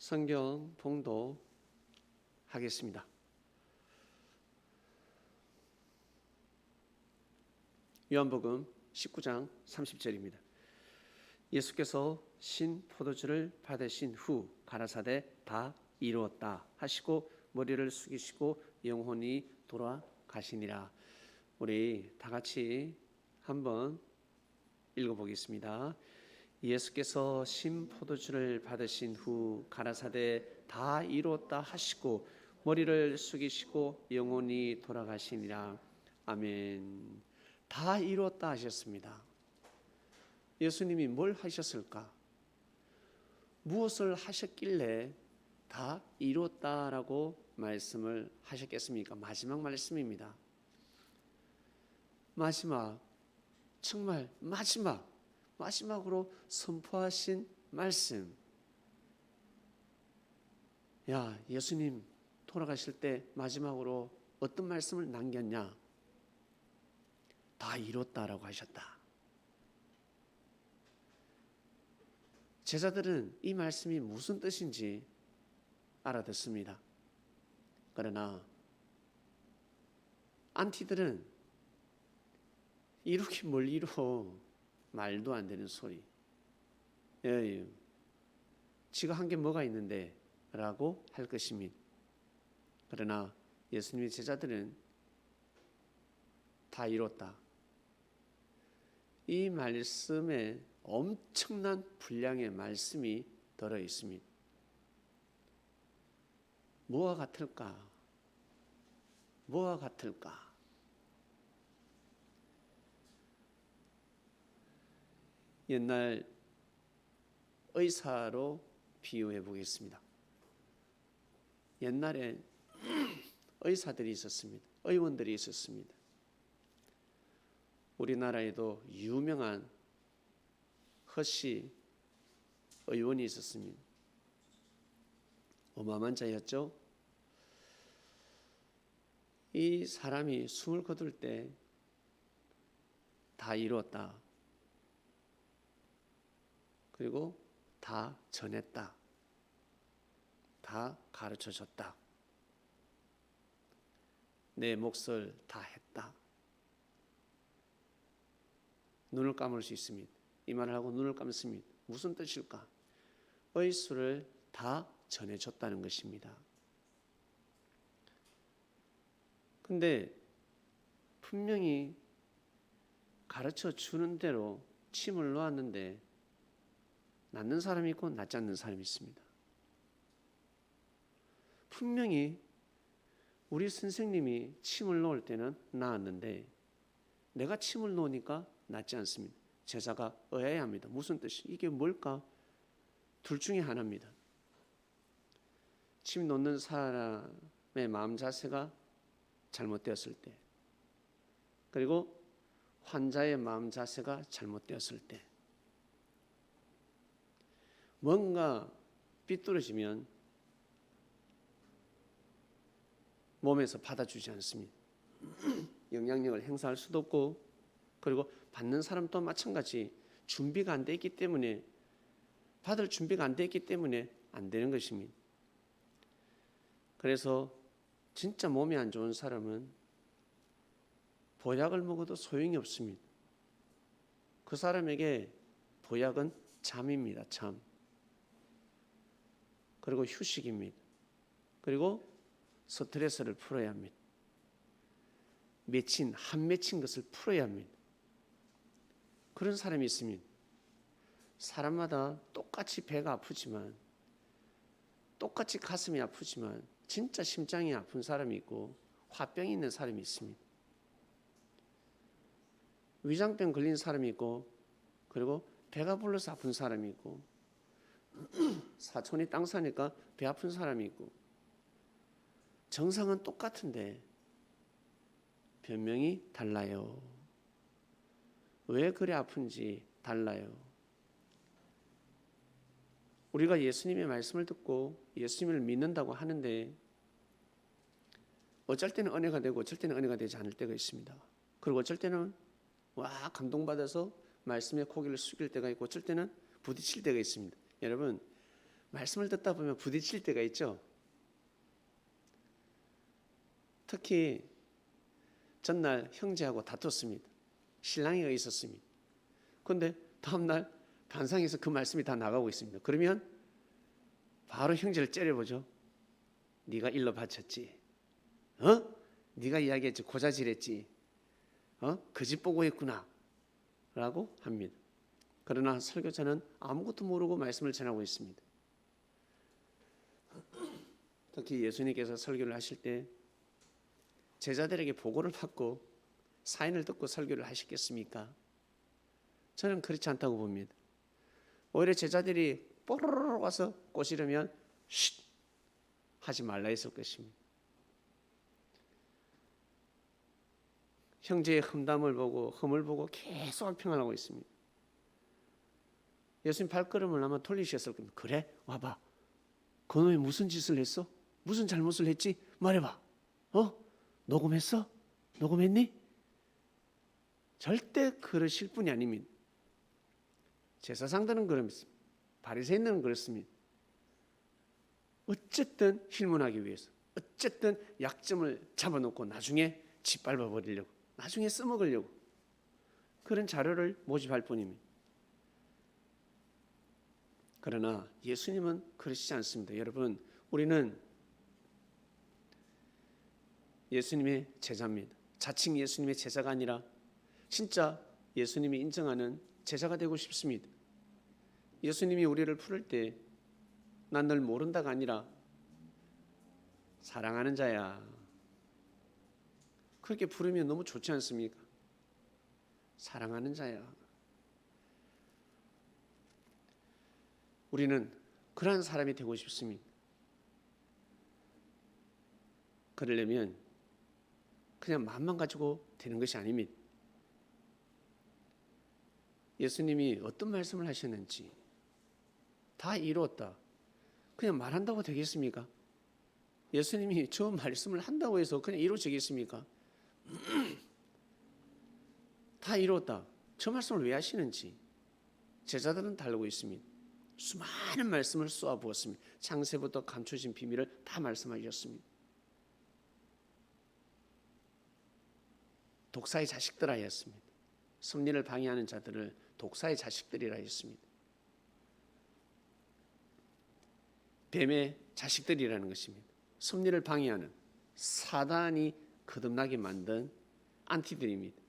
성경 봉독하겠습니다. 요한복음 19장 30절입니다. 예수께서 신 포도주를 받으신 후 가라사대 다 이루었다 하시고 머리를 숙이시고 영혼이 돌아가시니라. 우리 다 같이 한번 읽어보겠습니다. 예수께서 신 포도주를 받으신 후 가라사대 다 이루었다 하시고 머리를 숙이시고 영혼이 돌아가시니라. 아멘. 다 이루었다 하셨습니다. 예수님이 뭘 하셨을까? 무엇을 하셨길래 다 이루었다라고 말씀을 하셨겠습니까? 마지막 말씀입니다. 마지막, 정말 마지막으로 선포하신 말씀. 야, 예수님 돌아가실 때 마지막으로 어떤 말씀을 남겼냐? 다 이뤘다라고 하셨다. 제자들은 이 말씀이 무슨 뜻인지 알아듣습니다. 그러나 안티들은 이렇게 뭘 이루어, 말도 안 되는 소리. 지가 한 게 뭐가 있는데 라고 할 것입니다. 그러나 예수님의 제자들은 다 이뤘다. 이 말씀에 엄청난 분량의 말씀이 들어 있습니다. 뭐와 같을까? 옛날 의사로 비유해 보겠습니다. 옛날에 의사들이 있었습니다. 의원들이 있었습니다. 우리나라에도 유명한 허씨 의원이 있었습니다. 어마어마한 자였죠. 이 사람이 숨을 거둘 때 다 이루었다. 그리고 다 전했다. 다 가르쳐줬다. 내 몫을 다 했다. 눈을 감을 수 있습니다. 이 말을 하고 눈을 감습니다. 무슨 뜻일까? 의술을 다 전해줬다는 것입니다. 근데 분명히 가르쳐 주는 대로 침을 놓았는데 낫는 사람이 있고 낫지 않는 사람이 있습니다. 분명히 우리 선생님이 침을 놓을 때는 나았는데 내가 침을 놓으니까 낫지 않습니다. 제자가 의아해합니다. 무슨 뜻이? 이게 뭘까? 둘 중에 하나입니다. 침 놓는 사람의 마음 자세가 잘못되었을 때, 그리고 환자의 마음 자세가 잘못되었을 때, 뭔가 삐뚤어지면 몸에서 받아주지 않습니다. 영향력을 행사할 수도 없고, 그리고 받는 사람도 마찬가지 준비가 안 돼 있기 때문에, 받을 준비가 안 돼 있기 때문에 안 되는 것입니다. 그래서 진짜 몸이 안 좋은 사람은 보약을 먹어도 소용이 없습니다. 그 사람에게 보약은 잠입니다. 잠. 그리고 휴식입니다. 그리고 스트레스를 풀어야 합니다. 맺힌 것을 풀어야 합니다. 그런 사람이 있습니다. 사람마다 똑같이 배가 아프지만, 똑같이 가슴이 아프지만 진짜 심장이 아픈 사람이 있고 화병이 있는 사람이 있습니다. 위장병 걸린 사람이 있고, 그리고 배가 불러서 아픈 사람이 있고, 사촌이 땅 사니까 배 아픈 사람이 있고, 정상은 똑같은데 변명이 달라요. 왜 그래 아픈지 달라요. 우리가 예수님의 말씀을 듣고 예수님을 믿는다고 하는데 어쩔 때는 은혜가 되고 어쩔 때는 은혜가 되지 않을 때가 있습니다. 그리고 어쩔 때는 감동받아서 말씀에 고개를 숙일 때가 있고 어쩔 때는 부딪힐 때가 있습니다. 여러분, 말씀을 듣다 보면 부딪힐 때가 있죠. 특히 전날 형제하고 다퉜습니다. 신랑이가 있었습니다. 그런데 다음날 반상에서 그 말씀이 다 나가고 있습니다. 그러면 바로 형제를 째려보죠. 네가 일러 바쳤지. 네가 이야기했지. 고자질했지. 그 집 보고 했구나. 라고 합니다. 그러나 설교자는 아무것도 모르고 말씀을 전하고 있습니다. 특히 예수님께서 설교를 하실 때 제자들에게 보고를 받고 사인을 듣고 설교를 하시겠습니까? 저는 그렇지 않다고 봅니다. 오히려 제자들이 뽀로로 와서 꼬시려면 쉿 하지 말라 했을 것입니다. 형제의 흠을 보고 계속 악평을 하고 있습니다. 예수님 발걸음을 아마 돌리셨을 겁니다. 그래? 와봐. 그놈이 무슨 짓을 했어? 무슨 잘못을 했지? 말해봐. 녹음했어? 녹음했니? 절대 그러실 분이 아닙니다. 제사장들은 그렇습니다. 바리새인들은 그렇습니다. 어쨌든 힐문하기 위해서, 어쨌든 약점을 잡아놓고 나중에 짓밟아 버리려고, 나중에 써먹으려고 그런 자료를 모집할 뿐입니다. 그러나 예수님은 그러시지 않습니다. 여러분, 우리는 예수님의 제자입니다. 자칭 예수님의 제자가 아니라 진짜 예수님이 인정하는 제자가 되고 싶습니다. 예수님이 우리를 부를 때 난 널 모른다가 아니라 사랑하는 자야. 그렇게 부르면 너무 좋지 않습니까? 사랑하는 자야. 우리는 그러한 사람이 되고 싶습니다. 그러려면 그냥 마음만 가지고 되는 것이 아닙니다. 예수님이 어떤 말씀을 하셨는지 다 이루었다. 그냥 말한다고 되겠습니까? 예수님이 저 말씀을 한다고 해서 그냥 이루어지겠습니까? 다 이루었다. 저 말씀을 왜 하시는지 제자들은 다르고 있습니다. 수많은 말씀을 쏘아부었습니다. 창세부터 감춰진 비밀을 다 말씀하셨습니다. 독사의 자식들아 하였습니다. 섭리를 방해하는 자들을 독사의 자식들이라 했습니다. 뱀의 자식들이라는 것입니다. 섭리를 방해하는 사단이 거듭나게 만든 안티들입니다.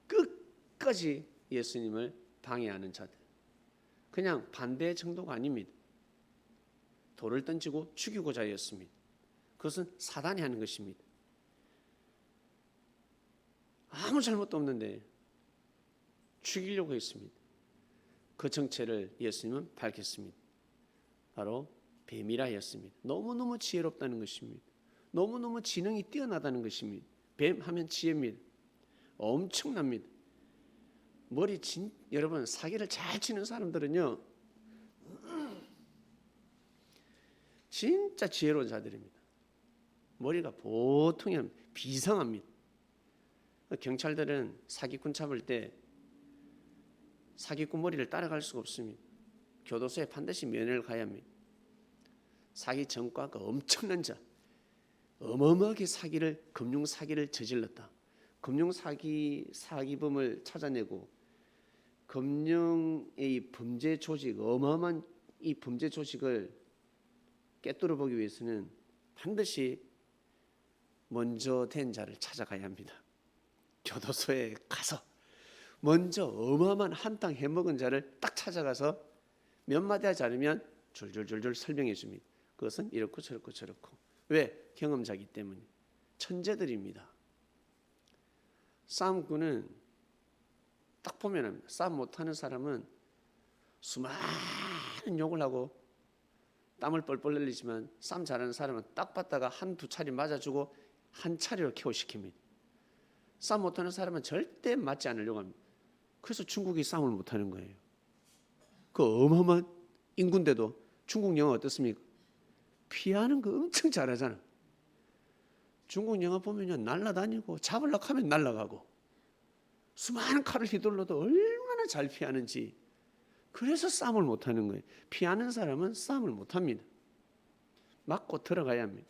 끝까지 예수님을 방해하는 자들. 그냥 반대 정도가 아닙니다. 돌을 던지고 죽이고자 하였습니다. 그것은 사단이 하는 것입니다. 아무 잘못도 없는데 죽이려고 했습니다. 그 정체를 예수님은 밝혔습니다. 바로 뱀이라 하였습니다. 너무너무 지혜롭다는 것입니다. 너무너무 지능이 뛰어나다는 것입니다. 뱀 하면 지혜입니다. 엄청납니다. 여러분 사기를 잘 치는 사람들은요 진짜 지혜로운 자들입니다. 머리가 보통이 아닙니다. 비상합니다. 경찰들은 사기꾼 잡을 때 사기꾼 머리를 따라갈 수가 없습니다. 교도소에 반드시 면회를 가야 합니다. 사기 전과가 엄청난 자, 어마어마하게 금융 사기를 저질렀다. 금융 사기범을 찾아내고 금융의 범죄 조직, 어마어마한 이 범죄 조직을 깨뚫어 보기 위해서는 반드시 먼저 된 자를 찾아가야 합니다. 교도소에 가서 먼저 어마어마한 한탕 해먹은 자를 딱 찾아가서 몇 마디 하지 않으면 줄줄줄줄 설명해 줍니다. 그것은 이렇고 저렇고 저렇고. 왜? 경험자이기 때문에. 천재들입니다. 싸움꾼은 딱 보면 합니다. 싸움 못하는 사람은 수많은 욕을 하고 땀을 뻘뻘 흘리지만 싸움 잘하는 사람은 딱 봤다가 한두 차례 맞아주고 한 차례로 KO 시킵니다. 싸움 못하는 사람은 절대 맞지 않으려고 합니다. 그래서 중국이 싸움을 못하는 거예요. 그 어마어마한 인구인데도 중국 영화 어떻습니까? 피하는 거 엄청 잘하잖아. 중국 영화 보면요 날아다니고 잡으려고 하면 날아가고 수많은 칼을 휘둘러도 얼마나 잘 피하는지 그래서 싸움을 못하는 거예요. 피하는 사람은 싸움을 못합니다. 맞고 들어가야 합니다.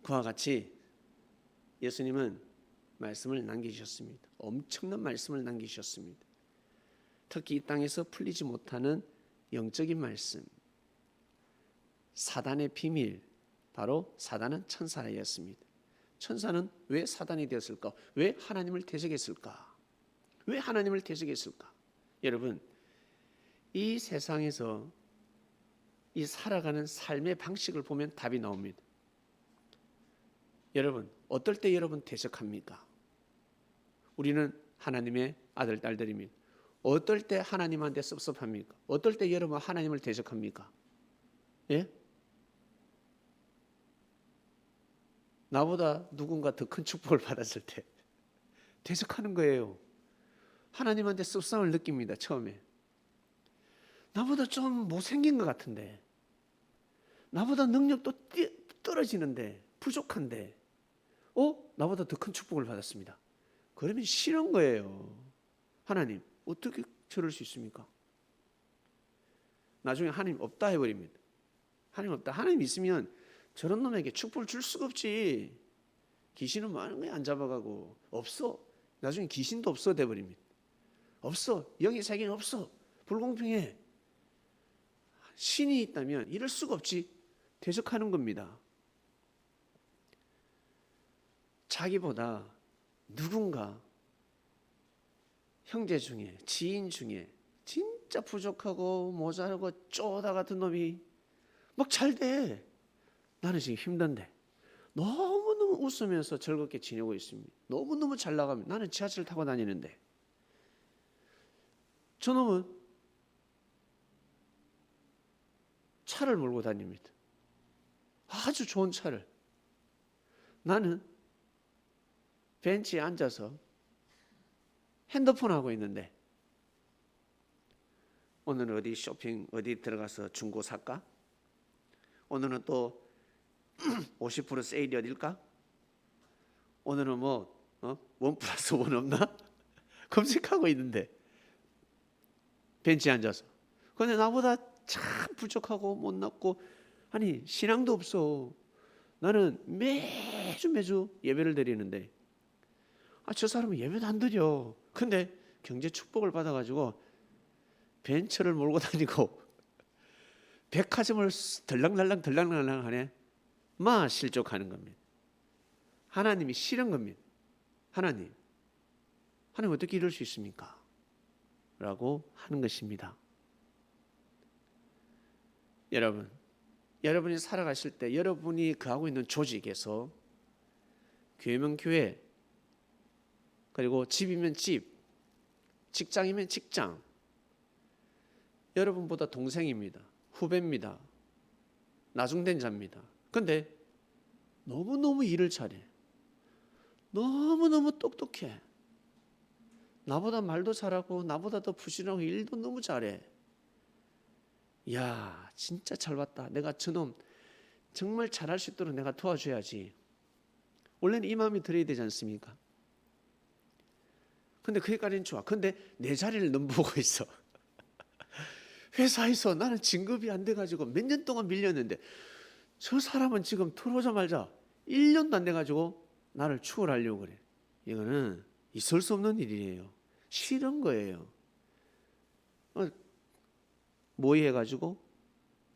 그와 같이 예수님은 말씀을 남기셨습니다. 엄청난 말씀을 남기셨습니다. 특히 이 땅에서 풀리지 못하는 영적인 말씀, 사단의 비밀, 바로 사단은 천사였습니다. 천사는 왜 사단이 되었을까? 왜 하나님을 대적했을까? 왜 하나님을 대적했을까? 여러분, 이 세상에서 이 살아가는 삶의 방식을 보면 답이 나옵니다. 여러분, 어떨 때 여러분 대적합니까? 우리는 하나님의 아들, 딸들입니다. 어떨 때 하나님한테 섭섭합니까? 어떨 때 여러분 하나님을 대적합니까? 예? 나보다 누군가 더 큰 축복을 받았을 때 대적하는 거예요. 하나님한테 섭섭함을 느낍니다. 처음에. 나보다 좀 못생긴 것 같은데, 나보다 능력도 떨어지는데, 부족한데, 나보다 더 큰 축복을 받았습니다. 그러면 싫은 거예요. 하나님, 어떻게 저럴 수 있습니까? 나중에 하나님 없다 해버립니다. 하나님 없다. 하나님 있으면 저런 놈에게 축복을 줄 수가 없지. 귀신은 많은 거에 안 잡아가고 없어. 나중에 귀신도 없어 돼버립니다. 없어. 영의 세계는 없어. 불공평해. 신이 있다면 이럴 수가 없지. 대적하는 겁니다. 자기보다 누군가 형제 중에, 지인 중에 진짜 부족하고 모자라고 쪼다 같은 놈이 막 잘 돼. 나는 지금 힘든데 너무너무 웃으면서 즐겁게 지내고 있습니다. 너무너무 잘 나가면 나는 지하철 타고 다니는데 저놈은 차를 몰고 다닙니다. 아주 좋은 차를. 나는 벤치에 앉아서 핸드폰 하고 있는데 오늘은 어디 쇼핑 어디 들어가서 중고 살까? 오늘은 또 50% 세일이 어딜까? 오늘은 원 플러스 원 없나? 검색하고 있는데 벤치에 앉아서. 그런데 나보다 참 부족하고 못났고 아니 신앙도 없어. 나는 매주 예배를 드리는데 저 사람은 예배도 안 드려. 근데 경제 축복을 받아가지고 벤츠를 몰고 다니고 백화점을 들락날락 하네. 실족하는 겁니다. 하나님이 싫은 겁니다. 하나님 어떻게 이럴 수 있습니까? 라고 하는 것입니다. 여러분이 살아가실 때 여러분이 거하고 있는 조직에서 교회면 교회, 그리고 집이면 집, 직장이면 직장, 여러분보다 동생입니다. 후배입니다. 나중된 자입니다. 그런데 너무너무 일을 잘해. 너무너무 똑똑해. 나보다 말도 잘하고 나보다 더 부지런하고 일도 너무 잘해. 이야, 진짜 잘 봤다. 내가 저놈 정말 잘할 수 있도록 내가 도와줘야지. 원래는 이 마음이 들어야 되지 않습니까? 근데 그게까지는 좋아. 근데 내 자리를 넘보고 있어. 회사에서 나는 진급이 안 돼가지고 몇 년 동안 밀렸는데 저 사람은 지금 들어오자마자 1년도 안 돼가지고 나를 추월하려고 그래. 이거는 있을 수 없는 일이에요. 싫은 거예요. 모의해가지고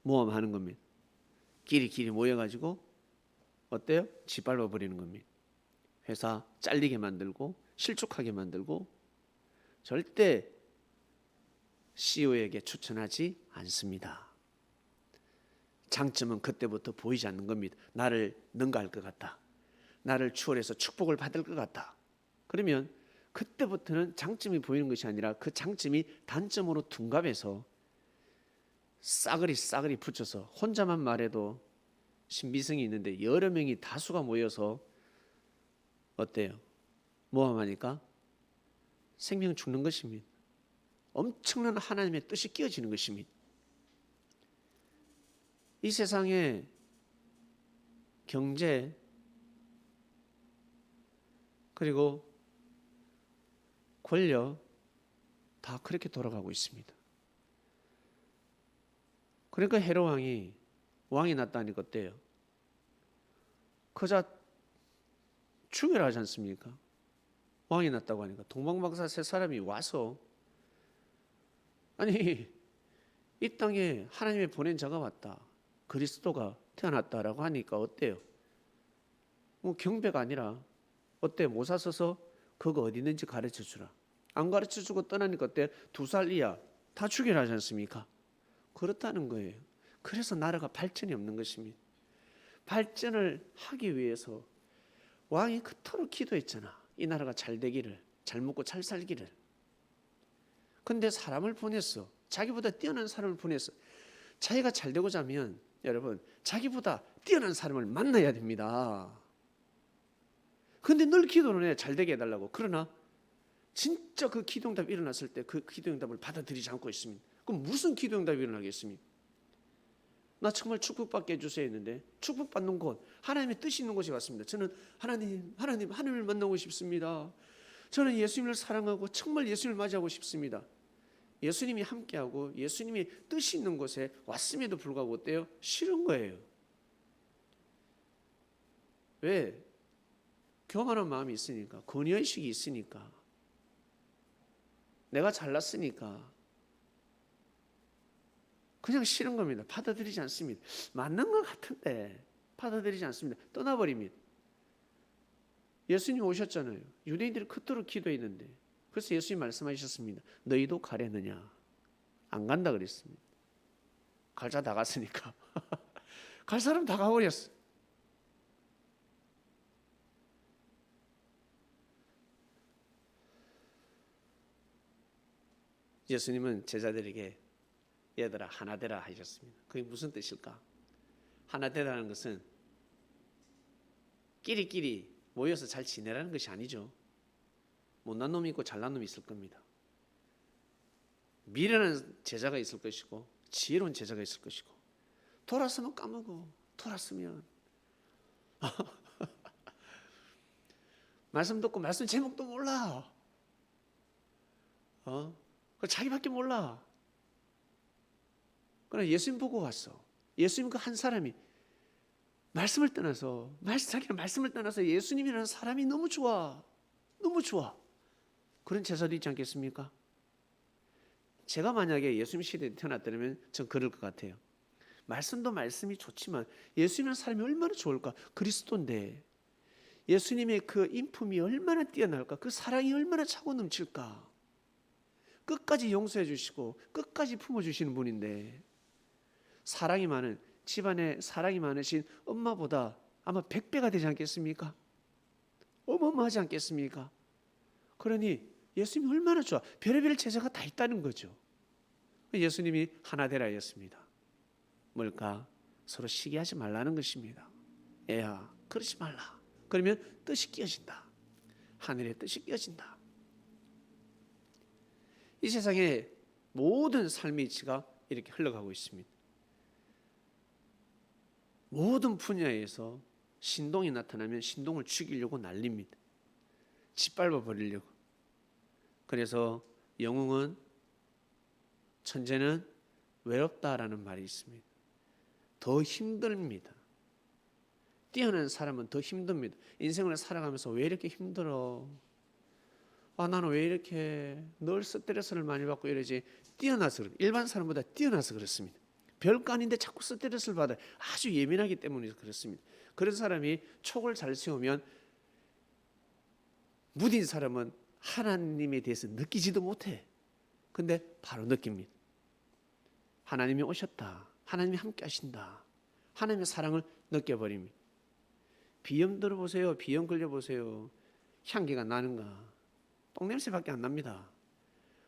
모험하는 겁니다. 끼리끼리 모여가지고 어때요? 짓밟아 버리는 겁니다. 회사 잘리게 만들고 실족하게 만들고 절대 CEO에게 추천하지 않습니다. 장점은 그때부터 보이지 않는 겁니다. 나를 능가할 것 같다. 나를 추월해서 축복을 받을 것 같다. 그러면 그때부터는 장점이 보이는 것이 아니라 그 장점이 단점으로 둔갑해서 싸그리 붙여서 혼자만 말해도 신비성이 있는데 여러 명이 다수가 모여서 어때요? 모험하니까 생명 죽는 것입니다. 엄청난 하나님의 뜻이 끼어지는 것입니다. 이 세상에 경제, 그리고 권력 다 그렇게 돌아가고 있습니다. 그러니까 헤롯 왕이 났다니까 어때요? 그자 죽여라 하지 않습니까? 왕이 났다고 하니까 동방박사 세 사람이 와서 아니 이 땅에 하나님의 보낸 자가 왔다. 그리스도가 태어났다라고 하니까 어때요? 뭐 경배가 아니라 어때? 모사 서서 그거 어디 있는지 가르쳐 주라. 안 가르쳐 주고 떠나니까 어때? 2살 이하 다 죽여라 하지 않습니까? 그렇다는 거예요. 그래서 나라가 발전이 없는 것입니다. 발전을 하기 위해서 왕이 그토록 기도했잖아. 이 나라가 잘 되기를, 잘 먹고 잘 살기를. 근데 사람을 보냈어. 자기보다 뛰어난 사람을 보냈어. 자기가 잘 되고자 하면 여러분 자기보다 뛰어난 사람을 만나야 됩니다. 근데 늘 기도는 해. 잘 되게 해달라고. 그러나 진짜 그 기도응답이 일어났을 때 그 기도응답을 받아들이지 않고 있습니다. 그럼 무슨 기도응답이 일어나겠습니까? 나 정말 축복받게 해주세요 했는데 축복받는 곳, 하나님의 뜻이 있는 곳에 왔습니다. 저는 하나님을 만나고 싶습니다. 저는 예수님을 사랑하고 정말 예수님을 맞이하고 싶습니다. 예수님이 함께하고 예수님이 뜻이 있는 곳에 왔음에도 불구하고 어때요? 싫은 거예요. 왜? 교만한 마음이 있으니까, 권위의식이 있으니까, 내가 잘났으니까 그냥 싫은 겁니다. 받아들이지 않습니다. 맞는 것 같은데 받아들이지 않습니다. 떠나버립니다. 예수님 오셨잖아요. 유대인들이 그토록 기도했는데 그래서 예수님 말씀하셨습니다. 너희도 가려느냐? 안 간다 그랬습니다. 갈자 다 갔으니까. 갈 사람 다 가버렸어. 예수님은 제자들에게 얘들아 하나 되라 하셨습니다. 그게 무슨 뜻일까? 하나 되라는 것은 끼리끼리 모여서 잘 지내라는 것이 아니죠. 못난 놈이 있고 잘난 놈이 있을 겁니다. 미련한 제자가 있을 것이고 지혜로운 제자가 있을 것이고 돌았으면 까먹어. 돌았으면 말씀 듣고 말씀 제목도 몰라. 자기밖에 몰라. 그러나 예수님 보고 왔어. 예수님 그 한 사람이 말씀을 떠나서 자기는 말씀을 떠나서 예수님이라는 사람이 너무 좋아. 너무 좋아. 그런 제자도 있지 않겠습니까? 제가 만약에 예수님 시대에 태어났다면 전 그럴 것 같아요. 말씀도 말씀이 좋지만 예수님이라는 사람이 얼마나 좋을까? 그리스도인데 예수님의 그 인품이 얼마나 뛰어날까? 그 사랑이 얼마나 차고 넘칠까? 끝까지 용서해 주시고 끝까지 품어주시는 분인데 사랑이 많은 집안에 사랑이 많으신 엄마보다 아마 100배가 되지 않겠습니까? 어마어마하지 않겠습니까? 그러니 예수님이 얼마나 좋아. 별의별 제자가 다 있다는 거죠. 예수님이 하나 되라 했습니다. 뭘까? 서로 시기하지 말라는 것입니다. 애야 그러지 말라. 그러면 뜻이 끼어진다. 하늘의 뜻이 끼어진다. 이 세상에 모든 삶의 이치가 이렇게 흘러가고 있습니다. 모든 분야에서 신동이 나타나면 신동을 죽이려고 난립니다. 짓밟아 버리려고. 그래서 영웅은 천재는 외롭다라는 말이 있습니다. 더 힘듭니다. 뛰어난 사람은 더 힘듭니다. 인생을 살아가면서 왜 이렇게 힘들어? 나는 왜 이렇게 늘 스트레스를 많이 받고 이러지? 뛰어나서 그래요. 일반 사람보다 뛰어나서 그렇습니다. 별거 아닌데 자꾸 스트레스를 받아요. 아주 예민하기 때문에 그렇습니다. 그런 사람이 촉을 잘 세우면 무딘 사람은 하나님에 대해서 느끼지도 못해. 근데 바로 느낍니다. 하나님이 오셨다. 하나님이 함께 하신다. 하나님의 사랑을 느껴버립니다. 비염 들어보세요. 비염 걸려보세요. 향기가 나는가? 똥냄새밖에 안 납니다.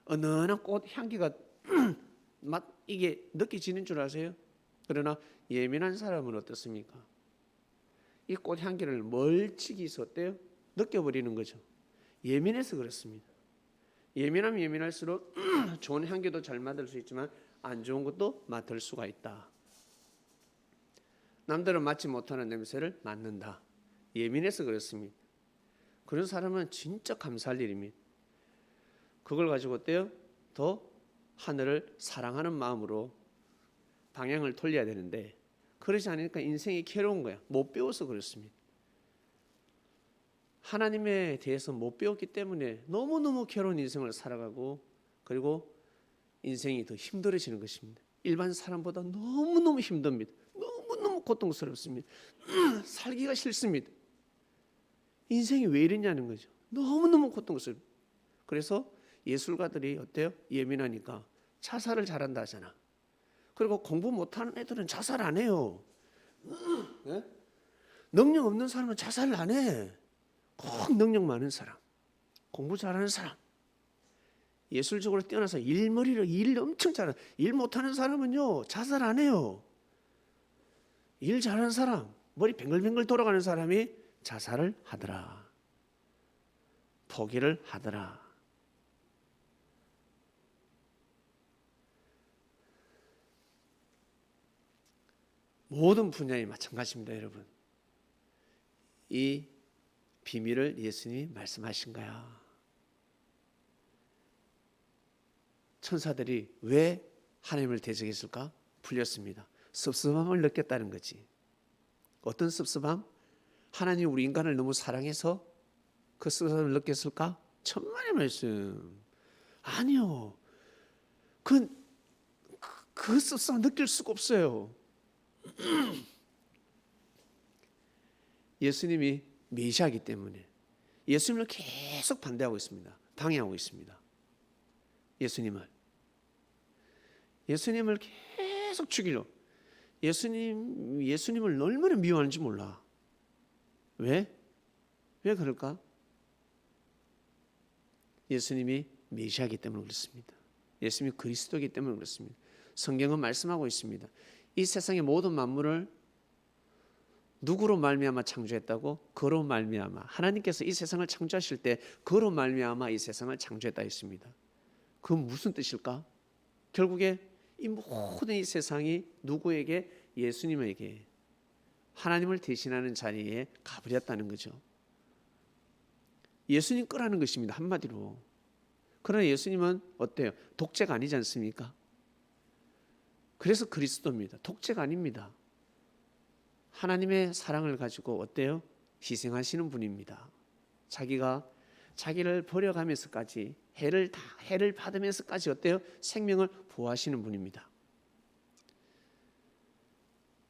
은은한 꽃 향기가 이게 느껴지는 줄 아세요? 그러나 예민한 사람은 어떻습니까? 이 꽃 향기를 멀찍이서 어때요? 느껴버리는 거죠. 예민해서 그렇습니다. 예민하면 예민할수록 좋은 향기도 잘 맡을 수 있지만 안 좋은 것도 맡을 수가 있다. 남들은 맡지 못하는 냄새를 맡는다. 예민해서 그렇습니다. 그런 사람은 진짜 감사할 일입니다. 그걸 가지고 어때요? 더 하늘을 사랑하는 마음으로 방향을 돌려야 되는데 그러지 않으니까 인생이 괴로운 거야. 못 배워서 그렇습니다. 하나님에 대해서 못 배웠기 때문에 너무너무 괴로운 인생을 살아가고 그리고 인생이 더 힘들어지는 것입니다. 일반 사람보다 너무너무 힘듭니다. 너무너무 고통스럽습니다. 살기가 싫습니다. 인생이 왜 이러냐는 거죠. 너무너무 고통스럽습니다. 그래서 예술가들이 어때요? 예민하니까 자살을 잘한다 하잖아. 그리고 공부 못하는 애들은 자살 안 해요. 네? 능력 없는 사람은 자살을 안 해. 꼭 능력 많은 사람, 공부 잘하는 사람, 예술적으로 뛰어나서 일 엄청 잘하는, 일 못하는 사람은요 자살 안 해요. 일 잘하는 사람, 머리 뱅글뱅글 돌아가는 사람이 자살을 하더라. 포기를 하더라. 모든 분야에 마찬가지입니다, 여러분. 이 비밀을 예수님이 말씀하신 거야. 천사들이 왜 하나님을 대적했을까? 풀렸습니다. 섭섭함을 느꼈다는 거지. 어떤 섭섭함? 하나님이 우리 인간을 너무 사랑해서 그 섭섭함을 느꼈을까? 천만의 말씀. 아니요. 그 섭섭함을 느낄 수가 없어요. 예수님이 메시아이기 때문에 예수님을 계속 반대하고 있습니다. 방해하고 있습니다. 예수님을 계속 죽이려. 예수님을 얼마나 미워하는지 몰라. 왜 그럴까? 예수님이 메시아이기 때문에 그렇습니다. 예수님이 그리스도이기 때문에 그렇습니다. 성경은 말씀하고 있습니다. 이 세상의 모든 만물을 누구로 말미암아 창조했다고? 그로 말미암아. 하나님께서 이 세상을 창조하실 때 그로 말미암아 이 세상을 창조했다 했습니다. 그건 무슨 뜻일까? 결국에 이 모든 이 세상이 누구에게? 예수님에게 하나님을 대신하는 자리에 가버렸다는 거죠. 예수님 거라는 것입니다. 한마디로. 그러나 예수님은 어때요? 독재가 아니지 않습니까? 그래서 그리스도입니다. 독재가 아닙니다. 하나님의 사랑을 가지고 어때요? 희생하시는 분입니다. 자기를 버려가면서까지 해를 받으면서까지 어때요? 생명을 보호하시는 분입니다.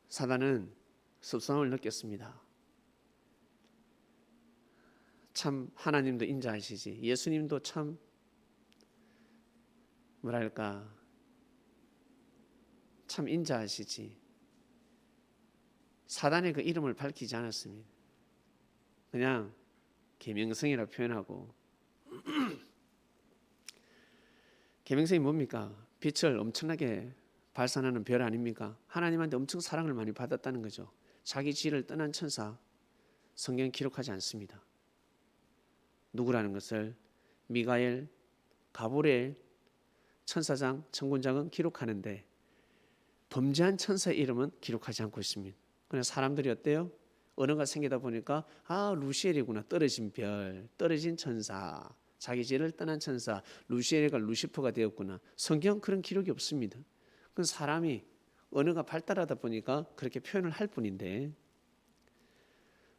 사단은 섭섭함을 느꼈습니다. 참 하나님도 인자하시지. 예수님도 참 참 인자하시지. 사단의 그 이름을 밝히지 않았습니다. 그냥 계명성이라 표현하고. 계명성이 뭡니까? 빛을 엄청나게 발산하는 별 아닙니까? 하나님한테 엄청 사랑을 많이 받았다는 거죠. 자기 지혜를 떠난 천사, 성경에 기록하지 않습니다. 누구라는 것을 미가엘, 가브리엘, 천사장, 천군장은 기록하는데 범죄한 천사의 이름은 기록하지 않고 있습니다. 그냥 사람들이 어때요? 언어가 생기다 보니까 루시엘이구나. 떨어진 별, 떨어진 천사, 자기 지혜를 떠난 천사, 루시엘이가 루시퍼가 되었구나. 성경 그런 기록이 없습니다. 그건 사람이 언어가 발달하다 보니까 그렇게 표현을 할 뿐인데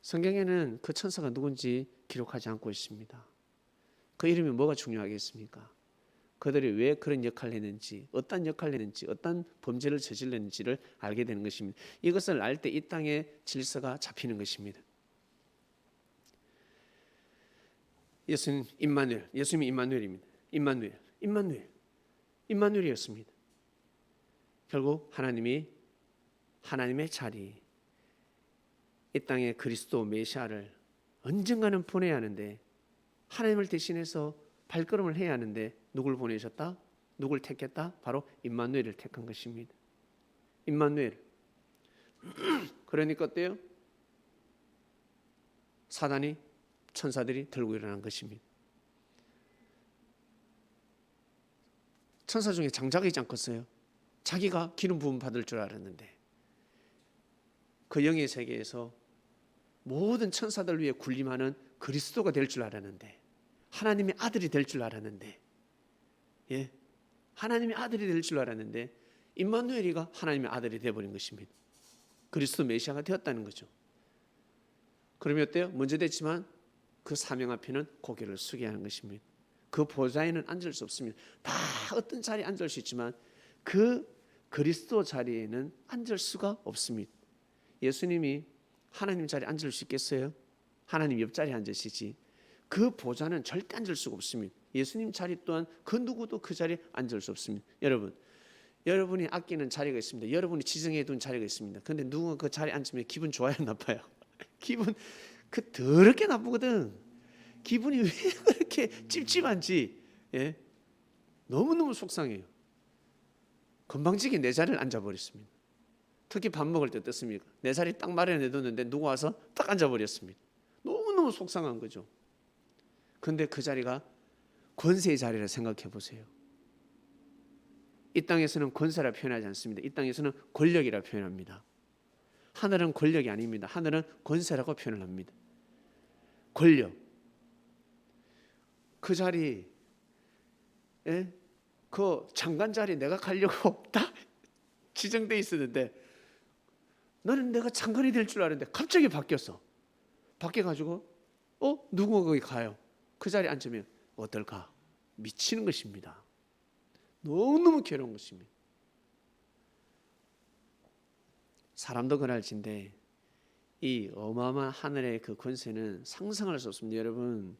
성경에는 그 천사가 누군지 기록하지 않고 있습니다. 그 이름이 뭐가 중요하겠습니까? 그들이 왜 그런 역할을 했는지, 어떤 역할을 했는지, 어떤 범죄를 저질렀는지를 알게 되는 것입니다. 이것을 알 때 이 땅의 질서가 잡히는 것입니다. 예수님이 임마누엘입니다. 임마누엘이었습니다. 결국 하나님의 자리, 이 땅의 그리스도 메시아를 언젠가는 보내야 하는데 하나님을 대신해서 발걸음을 해야 하는데 누굴 보내셨다? 누굴 택했다? 바로 임마누엘을 택한 것입니다. 임마누엘. 그러니까 어때요? 사단이 천사들이 들고 일어난 것입니다. 천사 중에 장자가 있지 않겠어요? 자기가 기름 부음 받을 줄 알았는데 그 영의 세계에서 모든 천사들 위에 군림하는 그리스도가 될 줄 알았는데, 하나님의 아들이 될 줄 알았는데, 예, 하나님의 아들이 될 줄 알았는데 임마누엘이가 하나님의 아들이 되어버린 것입니다. 그리스도 메시아가 되었다는 거죠. 그러면 어때요? 먼저 됐지만 그 사명 앞에는 고개를 숙여야 하는 것입니다. 그 보좌에는 앉을 수 없습니다. 다 어떤 자리에 앉을 수 있지만 그 그리스도 자리에는 앉을 수가 없습니다. 예수님이 하나님 자리에 앉을 수 있겠어요? 하나님 옆자리에 앉으시지. 그 보좌는 절대 앉을 수가 없습니다. 예수님 자리 또한 그 누구도 그 자리에 앉을 수 없습니다. 여러분이 아끼는 자리가 있습니다. 여러분이 지정해 둔 자리가 있습니다. 그런데 누군가 그 자리에 앉으면 기분 좋아요, 나빠요? 기분 더럽게 나쁘거든. 기분이 왜 그렇게 찝찝한지, 예? 너무너무 속상해요. 건방지게 내 자리를 앉아버렸습니다. 특히 밥 먹을 때 어떻습니까? 내 자리 딱 마련해뒀는데 누가 와서 딱 앉아버렸습니다. 너무너무 속상한 거죠. 그런데 그 자리가 권세의 자리라 생각해 보세요. 이 땅에서는 권세라 표현하지 않습니다. 이 땅에서는 권력이라 표현합니다. 하늘은 권력이 아닙니다. 하늘은 권세라고 표현을 합니다. 권력. 그 자리, 그 장관 자리 내가 가려고 딱 지정돼 있었는데 너는 내가 장관이 될 줄 알았는데 갑자기 바뀌었어. 바뀌어가지고 누구가 거기 가요. 그 자리에 앉으면 어떨까? 미치는 것입니다. 너무너무 괴로운 것입니다. 사람도 그럴진데 이 어마어마한 하늘의 그 권세는 상상할 수 없습니다. 여러분,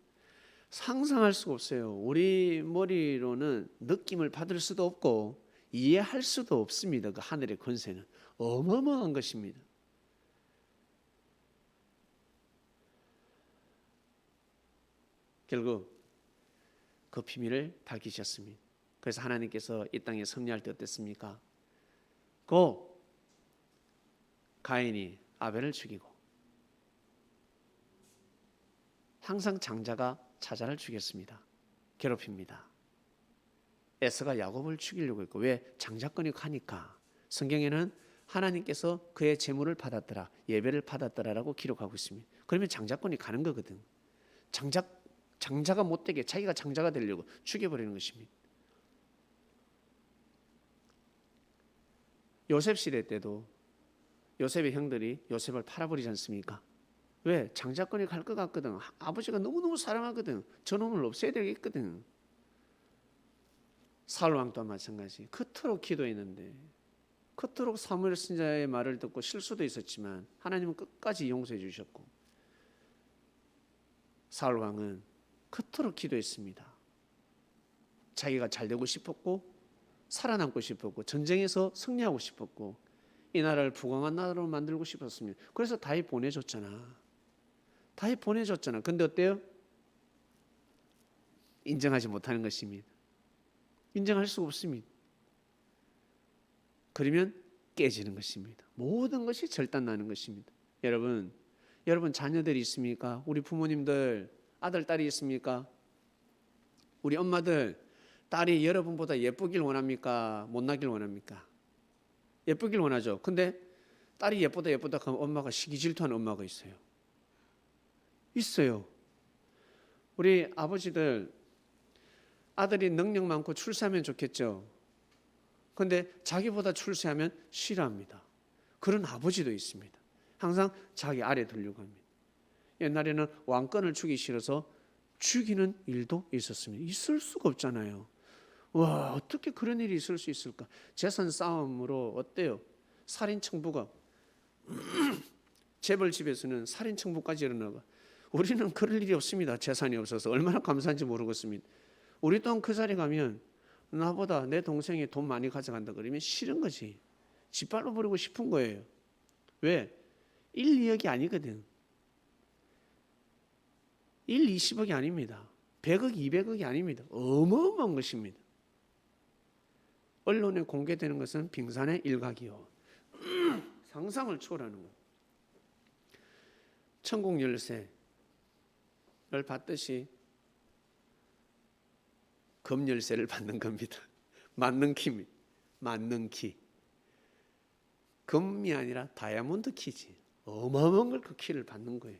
상상할 수가 없어요. 우리 머리로는 느낌을 받을 수도 없고 이해할 수도 없습니다. 그 하늘의 권세는 어마어마한 것입니다. 결국 그 비밀을 밝히셨습니다. 그래서 하나님께서 이 땅에 섭리할 때 어땠습니까? 가인이 아벨을 죽이고 항상 장자가 차자를 죽였습니다. 괴롭힙니다. 에서가 야곱을 죽이려고 했고, 왜? 장자권이 가니까. 성경에는 하나님께서 그의 재물을 받았더라, 예배를 받았더라라고 기록하고 있습니다. 그러면 장자권이 가는 거거든. 장자가 못되게 자기가 장자가 되려고 죽여버리는 것입니다. 요셉 시대 때도 요셉의 형들이 요셉을 팔아버리지 않습니까? 왜? 장자권이 갈 것 같거든. 아버지가 너무너무 사랑하거든. 저놈을 없애야 되겠거든. 사울 왕 또한 마찬가지. 그토록 기도했는데, 그토록 사무엘 선지자의 말을 듣고 실수도 있었지만 하나님은 끝까지 용서해 주셨고, 사울 왕은 그토록 기도했습니다. 자기가 잘 되고 싶었고 살아남고 싶었고 전쟁에서 승리하고 싶었고 이 나라를 부강한 나라로 만들고 싶었습니다. 그래서 다윗 보내줬잖아. 근데 어때요? 인정하지 못하는 것입니다. 인정할 수가 없습니다. 그러면 깨지는 것입니다. 모든 것이 절단나는 것입니다. 여러분 자녀들이 있습니까? 우리 부모님들 아들, 딸이 있습니까? 우리 엄마들 딸이 여러분보다 예쁘길 원합니까? 못나길 원합니까? 예쁘길 원하죠. 근데 딸이 예쁘다 하면 엄마가 시기 질투하는 엄마가 있어요. 우리 아버지들 아들이 능력 많고 출세하면 좋겠죠. 근데 자기보다 출세하면 싫어합니다. 그런 아버지도 있습니다. 항상 자기 아래 두려고 합니다. 옛날에는 왕권을 주기 싫어서 죽이는 일도 있었습니다. 있을 수가 없잖아요. 와, 어떻게 그런 일이 있을 수 있을까? 재산 싸움으로 어때요? 살인 청부가 재벌 집에서는 살인 청부까지 일어나가. 우리는 그럴 일이 없습니다. 재산이 없어서 얼마나 감사한지 모르겠습니다. 우리 또한 그 자리에 가면 나보다 내 동생이 돈 많이 가져간다 그러면 싫은 거지. 짓밟아 버리고 싶은 거예요. 왜? 1, 2억이 아니거든. 1, 20억이 아닙니다. 100억, 200억이 아닙니다. 어마어마한 것입니다. 언론에 공개되는 것은 빙산의 일각이요. 상상을 초월하는 것. 천국 열쇠를 받듯이 금 열쇠를 받는 겁니다. 맞는 키입니다. 맞는 키. 금이 아니라 다이아몬드 키지. 어마어마한 걸 그 키를 받는 거예요.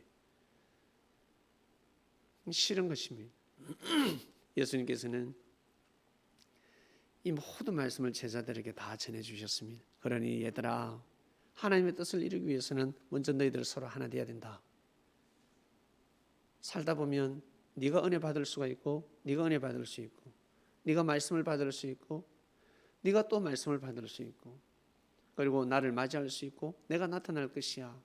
싫은 것입니다. 예수님께서는 이 모든 말씀을 제자들에게 다 전해주셨습니다. 그러니 얘들아, 하나님의 뜻을 이루기 위해서는 먼저 너희들 서로 하나 되어야 된다. 살다 보면 네가 은혜 받을 수가 있고, 네가 은혜 받을 수 있고, 네가 말씀을 받을 수 있고, 네가 또 말씀을 받을 수 있고, 그리고 나를 맞이할 수 있고, 내가 나타날 것이야.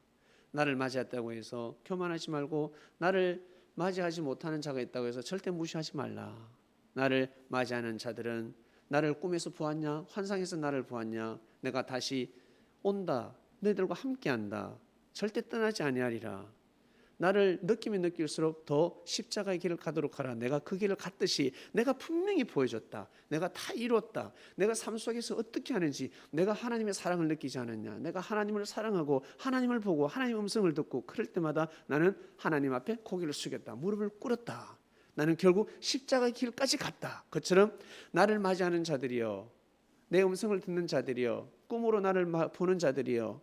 나를 맞이했다고 해서 교만하지 말고, 나를 맞이하지 못하는 자가 있다고 해서 절대 무시하지 말라. 나를 맞이하는 자들은 나를 꿈에서 보았냐, 환상에서 나를 보았냐, 내가 다시 온다, 너희들과 함께한다, 절대 떠나지 아니하리라. 나를 느끼면 느낄수록 더 십자가의 길을 가도록 하라. 내가 그 길을 갔듯이 내가 분명히 보여줬다. 내가 다 이뤘다. 내가 삶 속에서 어떻게 하는지, 내가 하나님의 사랑을 느끼지 않았냐, 내가 하나님을 사랑하고 하나님을 보고 하나님의 음성을 듣고 그럴 때마다 나는 하나님 앞에 고개를 숙였다, 무릎을 꿇었다. 나는 결국 십자가의 길까지 갔다. 그처럼 나를 맞이하는 자들이여, 내 음성을 듣는 자들이여, 꿈으로 나를 보는 자들이여,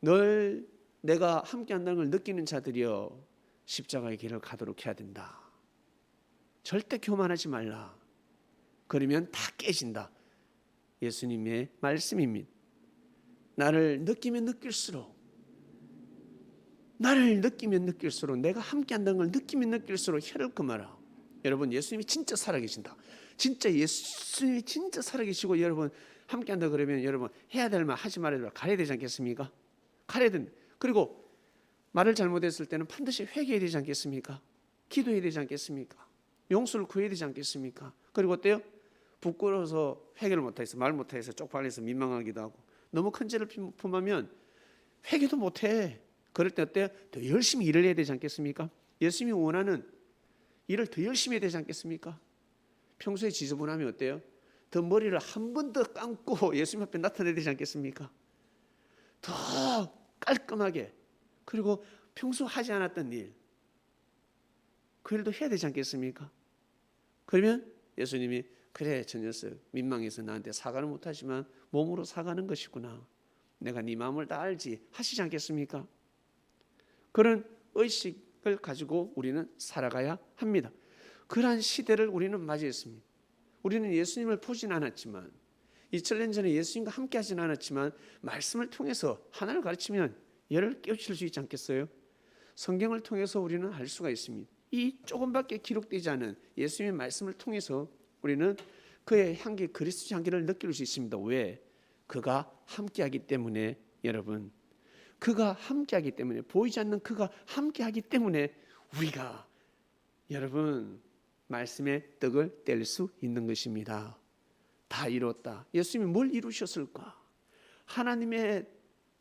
늘 내가 함께한다는 걸 느끼는 자들이여, 십자가의 길을 가도록 해야 된다. 절대 교만하지 말라. 그러면 다 깨진다. 예수님의 말씀입니다. 나를 느끼면 느낄수록, 나를 느끼면 느낄수록, 내가 함께한다는 걸 느끼면 느낄수록 혀를 금하라. 여러분, 예수님이 진짜 살아계신다. 진짜 예수님이 진짜 살아계시고 여러분 함께한다 그러면 여러분 해야 될 말 하지 말아야 될 말 가려야 되지 않겠습니까? 가려야 된다. 그리고 말을 잘못했을 때는 반드시 회개해야 되지 않겠습니까? 기도해야 되지 않겠습니까? 용서를 구해야 되지 않겠습니까? 그리고 어때요? 부끄러워서 회개를 못해서, 말 못해서 쪽팔려서 민망하기도 하고, 너무 큰 죄를 품으면 회개도 못해. 그럴 때 어때요? 더 열심히 일을 해야 되지 않겠습니까? 예수님이 원하는 일을 더 열심히 해야 되지 않겠습니까? 평소에 지저분하면 어때요? 더 머리를 한 번 더 감고 예수님 앞에 나타내야 되지 않겠습니까? 더 깔끔하게, 그리고 평소 하지 않았던 일, 그 일도 해야 되지 않겠습니까? 그러면 예수님이 그래, 저 녀석 민망해서 나한테 사과를 못하지만 몸으로 사과하는 것이구나, 내가 네 마음을 다 알지 하시지 않겠습니까? 그런 의식을 가지고 우리는 살아가야 합니다. 그러한 시대를 우리는 맞이했습니다. 우리는 예수님을 보진 않았지만, 2000년 전에 예수님과 함께 하진 않았지만 말씀을 통해서 하나를 가르치면 열을 깨우칠 수 있지 않겠어요? 성경을 통해서 우리는 알 수가 있습니다. 이 조금밖에 기록되지 않은 예수님의 말씀을 통해서 우리는 그의 향기, 그리스도의 향기를 느낄 수 있습니다. 왜? 그가 함께하기 때문에. 여러분, 그가 함께하기 때문에, 보이지 않는 그가 함께하기 때문에 우리가 여러분 말씀의 떡을 뗄 수 있는 것입니다. 다 이뤘다. 예수님이 뭘 이루셨을까? 하나님의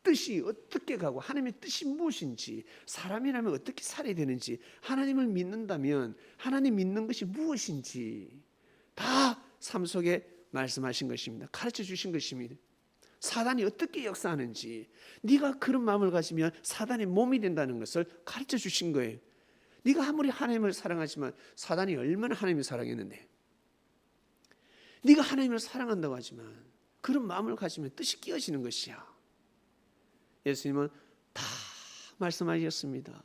뜻이 어떻게 가고, 하나님의 뜻이 무엇인지, 사람이라면 어떻게 살아야 되는지, 하나님을 믿는다면 하나님 믿는 것이 무엇인지 다 삶 속에 말씀하신 것입니다. 가르쳐 주신 것입니다. 사단이 어떻게 역사하는지, 네가 그런 마음을 가지면 사단의 몸이 된다는 것을 가르쳐 주신 거예요. 네가 아무리 하나님을 사랑하지만 사단이 얼마나 하나님을 사랑했는데, 네가 하나님을 사랑한다고 하지만 그런 마음을 가지면 뜻이 끼어지는 것이야. 예수님은 다 말씀하셨습니다.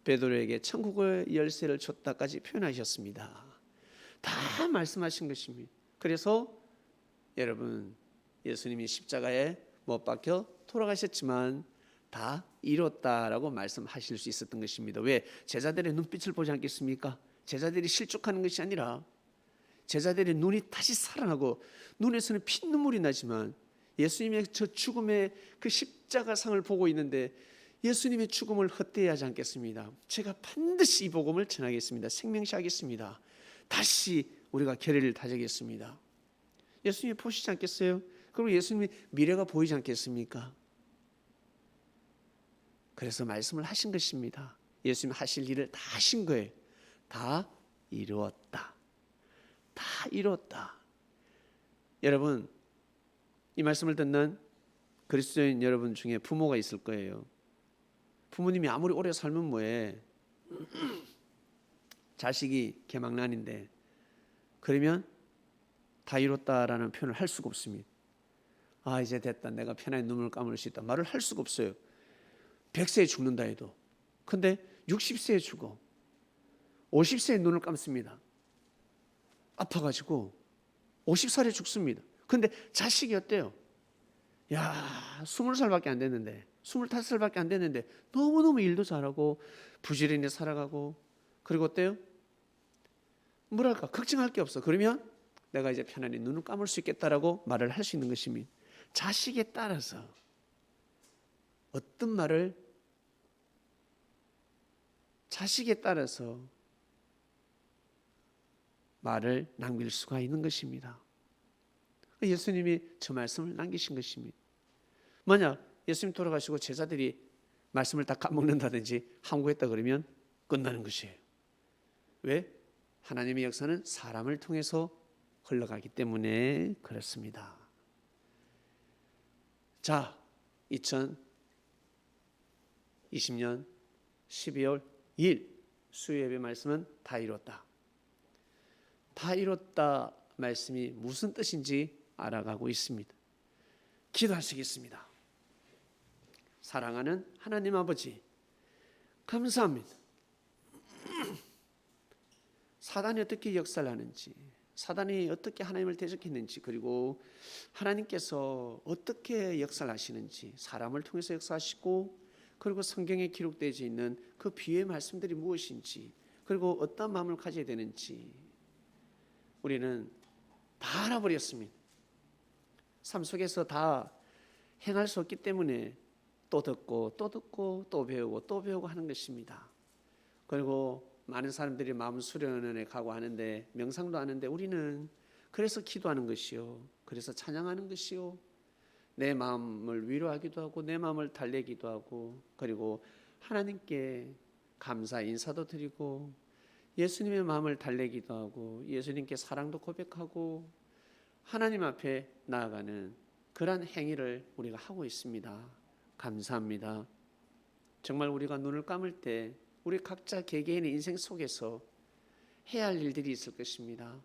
베드로에게 천국의 열쇠를 줬다까지 표현하셨습니다. 다 말씀하신 것입니다. 그래서 여러분, 예수님이 십자가에 못 박혀 돌아가셨지만 다 이뤘다라고 말씀하실 수 있었던 것입니다. 왜? 제자들의 눈빛을 보지 않겠습니까? 제자들이 실족하는 것이 아니라 제자들의 눈이 다시 살아나고, 눈에서는 피눈물이 나지만 예수님의 저 죽음의 그 십자가상을 보고 있는데 예수님의 죽음을 헛되이 하지 않겠습니다. 제가 반드시 이 복음을 전하겠습니다. 생명시하겠습니다. 다시 우리가 결의를 다지겠습니다. 예수님이 보시지 않겠어요? 그리고 예수님이 미래가 보이지 않겠습니까? 그래서 말씀을 하신 것입니다. 예수님 하실 일을 다 하신 거예요. 다 이루었다. 다 이루었다. 여러분, 이 말씀을 듣는 그리스도인 여러분 중에 부모가 있을 거예요. 부모님이 아무리 오래 살면 뭐해? 자식이 개망난인데, 그러면 다 이뤘다라는 표현을 할 수가 없습니다. 아, 이제 됐다, 내가 편하게 눈물을 감을 수 있다, 말을 할 수가 없어요. 100세에 죽는다 해도. 근데 60세에 죽어. 50세에 눈을 감습니다. 아파가지고 50살에 죽습니다. 근데 자식이 어때요? 야, 20살밖에 안 됐는데, 25살밖에 안 됐는데 너무너무 일도 잘하고 부지런히 살아가고, 그리고 어때요? 뭐랄까, 걱정할 게 없어. 그러면 내가 이제 편안히 눈을 감을 수 있겠다라고 말을 할 수 있는 것입니다. 자식에 따라서 어떤 말을, 자식에 따라서 말을 남길 수가 있는 것입니다. 예수님이 저 말씀을 남기신 것입니다. 만약 예수님 돌아가시고 제자들이 말씀을 다 까먹는다든지 함구했다 그러면 끝나는 것이에요. 왜? 하나님의 역사는 사람을 통해서 흘러가기 때문에 그렇습니다. 자, 2020년 12월 2일 수요예배 말씀은 다 이뤘다. 다 이뤘다 말씀이 무슨 뜻인지 알아가고 있습니다. 기도하시겠습니다. 사랑하는 하나님 아버지, 감사합니다. 사단이 어떻게 역사를 하는지, 사단이 어떻게 하나님을 대적했는지, 그리고 하나님께서 어떻게 역사를 하시는지, 사람을 통해서 역사하시고, 그리고 성경에 기록되어 있는 그 비유의 말씀들이 무엇인지, 그리고 어떤 마음을 가져야 되는지 우리는 다 알아버렸습니다. 삶 속에서 다 행할 수 없기 때문에 또 듣고 또 듣고 또 배우고 또 배우고 하는 것입니다. 그리고 많은 사람들이 마음 수련원에 가고 하는데, 명상도 하는데, 우리는 그래서 기도하는 것이요, 그래서 찬양하는 것이요, 내 마음을 위로하기도 하고 내 마음을 달래기도 하고, 그리고 하나님께 감사 인사도 드리고 예수님의 마음을 달래기도 하고 예수님께 사랑도 고백하고 하나님 앞에 나아가는 그러한 행위를 우리가 하고 있습니다. 감사합니다. 정말 우리가 눈을 감을 때 우리 각자 개개인의 인생 속에서 해야 할 일들이 있을 것입니다.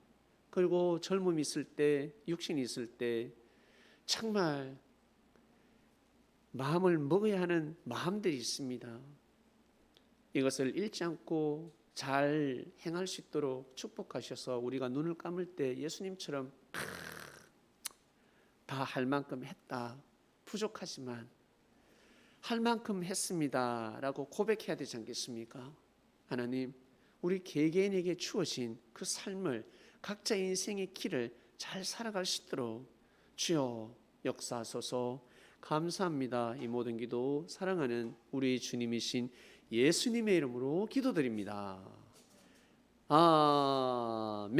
그리고 젊음이 있을 때, 육신이 있을 때 정말 마음을 먹어야 하는 마음들이 있습니다. 이것을 잃지 않고 잘 행할 수 있도록 축복하셔서 우리가 눈을 감을 때 예수님처럼 다 할 만큼 했다, 부족하지만 할 만큼 했습니다 라고 고백해야 되지 않겠습니까? 하나님, 우리 개개인에게 주어진 그 삶을, 각자의 인생의 길을 잘 살아갈 수 있도록 주여 역사하소서. 감사합니다. 이 모든 기도 사랑하는 우리 주님이신 예수님의 이름으로 기도드립니다. 아멘.